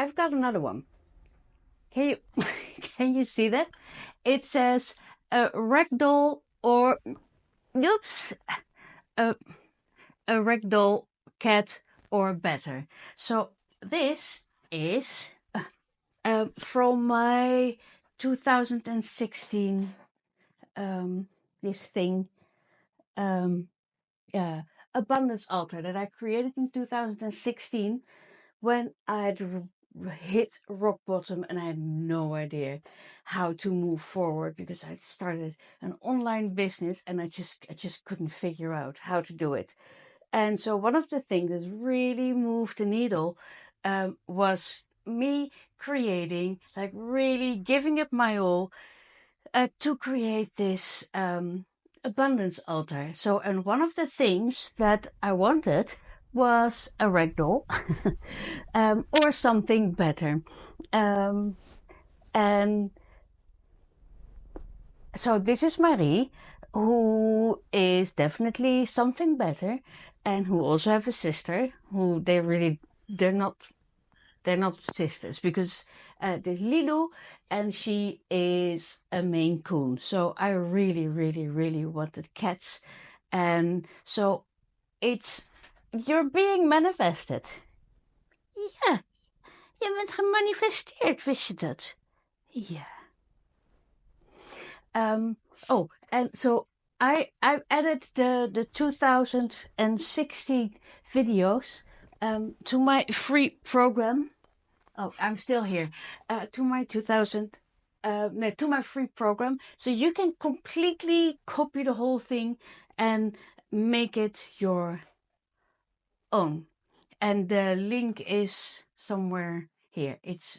I've got another one. Can you can you see that? It says a ragdoll or oops, a ragdoll cat or better. So this is from my 2016 this thing abundance altar that I created in 2016 when I'd hit rock bottom and I had no idea how to move forward because I'd started an online business and I just couldn't figure out how to do it. And so one of the things that really moved the needle was me creating, like really giving it my all to create this abundance altar. So, and one of the things that I wanted was a ragdoll or something better. And so this is Marie, who is definitely something better, and who also have a sister who they're not sisters because there's Lilo and she is a Maine Coon. So I really wanted cats. And so you're being manifested. Ja, je bent gemanifesteerd, wist je dat? Ja. Oh, and so I've added the 2016 videos to my free program. Oh, I'm still here. To my 2000, no, to my free program, so you can completely copy the whole thing and make it your own. And the link is somewhere here. It's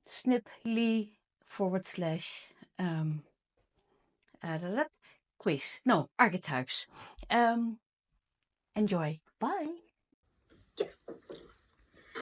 snip.ly/quiz. No, archetypes. Enjoy. Bye.